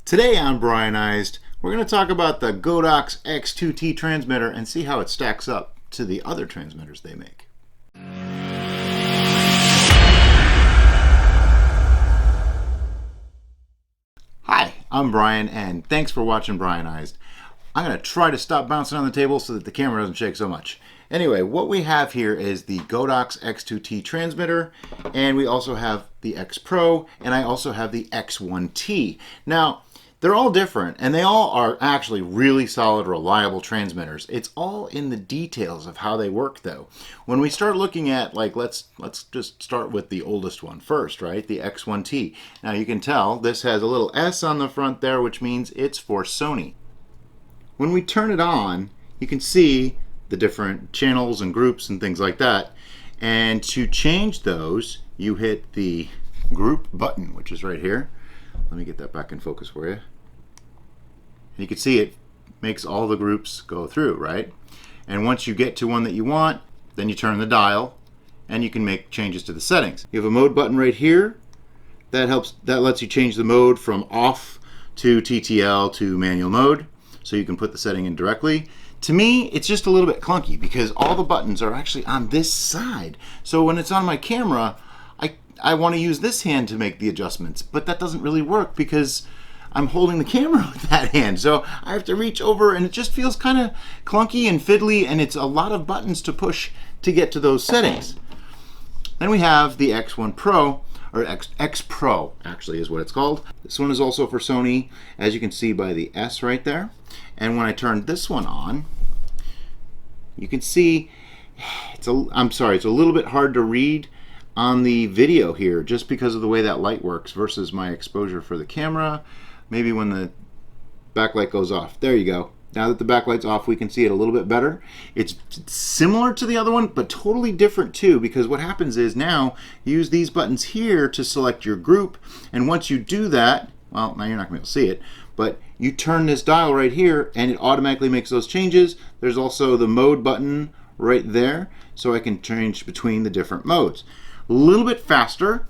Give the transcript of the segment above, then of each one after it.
Today on Brianized, we're going to talk about the Godox X2t transmitter and see how it stacks up to the other transmitters they make. Hi, I'm Brian and thanks for watching Brianized. I'm going to try to stop bouncing on the table so that the camera doesn't shake so much. Anyway, what we have here is the Godox X2t transmitter, and we also have the XPro, and I also have the X1t. Now, they're all different, and they all are actually really solid, reliable transmitters. It's all in the details of how they work, though. When we start looking at, like, let's just start with the oldest one first, right? The X1t. Now, you can tell this has a little S on the front there, which means it's for Sony. When we turn it on, you can see the different channels and groups and things like that. And to change those, you hit the group button, which is right here. Let me get that back in focus for you. And you can see it makes all the groups go through, right? And once you get to one that you want, then you turn the dial and you can make changes to the settings. You have a mode button right here. That lets you change the mode from off to TTL to manual mode. So you can put the setting in directly. To me, it's just a little bit clunky because all the buttons are actually on this side. So when it's on my camera, I want to use this hand to make the adjustments, but that doesn't really work because I'm holding the camera with that hand. So I have to reach over and it just feels kind of clunky and fiddly, and it's a lot of buttons to push to get to those settings. Then we have the X1 Pro, or XPro actually is what it's called. This one is also for Sony, as you can see by the S right there. And when I turn this one on, you can see it's a little bit hard to read on the video here just because of the way that light works versus my exposure for the camera. Maybe when the backlight goes off. There you go. Now that the backlight's off, we can see it a little bit better. It's similar to the other one, but totally different too, because what happens is now you use these buttons here to select your group, and once you do that, well, now you're not going to be able to see it, but you turn this dial right here and it automatically makes those changes. There's also the mode button right there, so I can change between the different modes. A little bit faster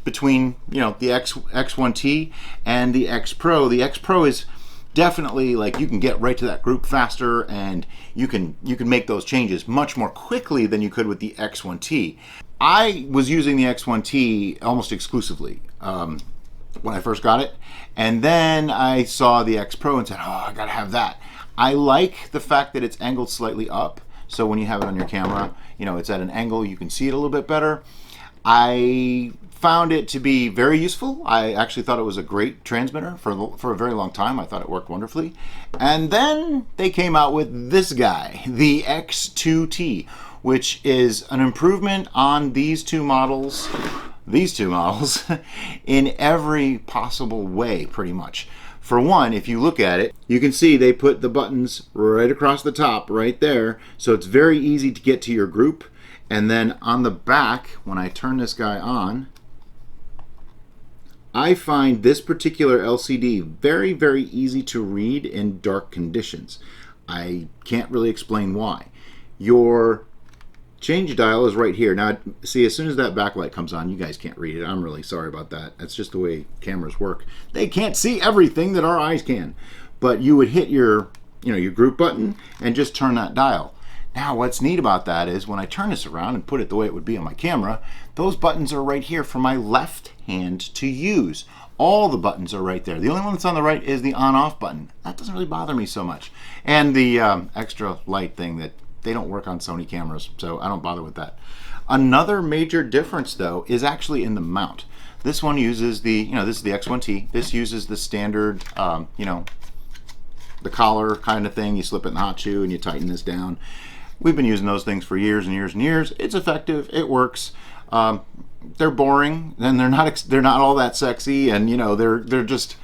between, you know, the X1t and the XPro. The XPro is definitely, like, you can get right to that group faster, and you can make those changes much more quickly than you could with the X1t. I was using the X1t almost exclusively when I first got it, and then I saw the XPro and said, oh, I gotta have that. I like the fact that it's angled slightly up, so when you have it on your camera, you know, it's at an angle, you can see it a little bit better. I found it to be very useful. I actually thought it was a great transmitter for a very long time. I thought it worked wonderfully. And then they came out with this guy, the X2t, which is an improvement on these two models in every possible way, pretty much. For one, if you look at it, you can see they put the buttons right across the top right there, so it's very easy to get to your group. And then on the back, when I turn this guy on, I find this particular LCD very, very easy to read in dark conditions. I can't really explain why. Your change dial is right here. Now, see, as soon as that backlight comes on, you guys can't read it. I'm really sorry about that. That's just the way cameras work. They can't see everything that our eyes can. But you would hit your group button and just turn that dial. Now, what's neat about that is when I turn this around and put it the way it would be on my camera, those buttons are right here for my left hand to use. All the buttons are right there. The only one that's on the right is the on-off button. That doesn't really bother me so much. And the extra light thing, that they don't work on Sony cameras, so I don't bother with that. Another major difference, though, is actually in the mount. This one uses the, this is the X1t. This uses the standard, the collar kind of thing. You slip it in the hot shoe and you tighten this down. We've been using those things for years and years and years. It's effective. It works. They're boring, and they're not all that sexy, and they're just,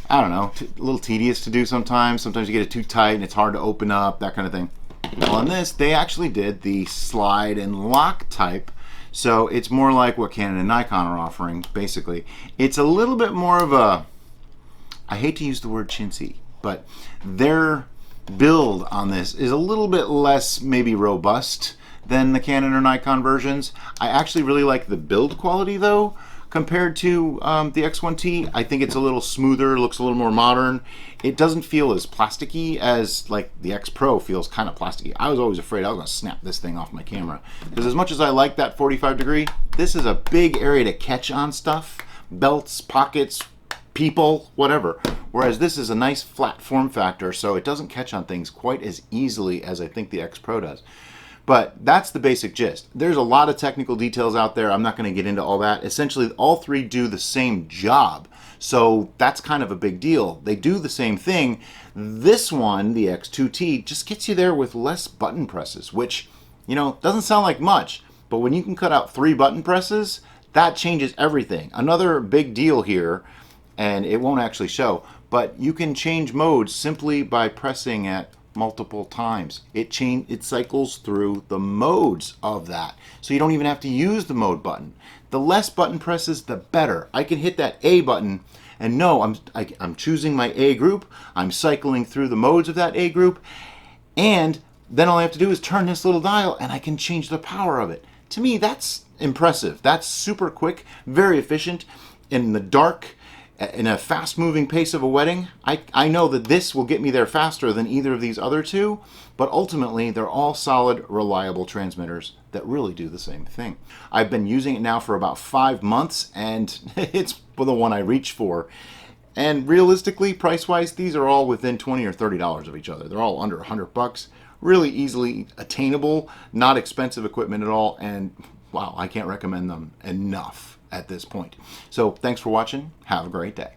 I don't know, a little tedious to do sometimes. Sometimes you get it too tight and it's hard to open up, that kind of thing. Well, on this, they actually did the slide and lock type, so it's more like what Canon and Nikon are offering, basically. It's a little bit more of a, I hate to use the word chintzy, but their build on this is a little bit less maybe robust than the Canon or Nikon versions. I actually really like the build quality, though, compared to the X1t. I think it's a little smoother, looks a little more modern. It doesn't feel as plasticky as like the XPro feels kind of plasticky. I was always afraid I was going to snap this thing off my camera, because as much as I like that 45 degree, this is a big area to catch on stuff, belts, pockets, people, whatever. Whereas this is a nice flat form factor, so it doesn't catch on things quite as easily as I think the XPro does. But that's the basic gist. There's a lot of technical details out there. I'm not going to get into all that. Essentially, all three do the same job. So that's kind of a big deal. They do the same thing. This one, the X2t, just gets you there with less button presses, which, you know, doesn't sound like much. But when you can cut out 3 button presses, that changes everything. Another big deal here, and it won't actually show, but you can change modes simply by pressing it multiple times. It cycles through the modes of that, so you don't even have to use the mode button. The less button presses, the better. I can hit that A button and know I'm choosing my A group, I'm cycling through the modes of that A group, and then all I have to do is turn this little dial and I can change the power of it. To me, that's impressive. That's super quick, very efficient. In the dark, in a fast-moving pace of a wedding, I know that this will get me there faster than either of these other two, but ultimately they're all solid, reliable transmitters that really do the same thing. I've been using it now for about 5 months, and it's the one I reach for. And realistically, price-wise, these are all within $20 or $30 of each other. They're all under $100. Really easily attainable, not expensive equipment at all, and wow, I can't recommend them enough at this point. So thanks for watching. Have a great day.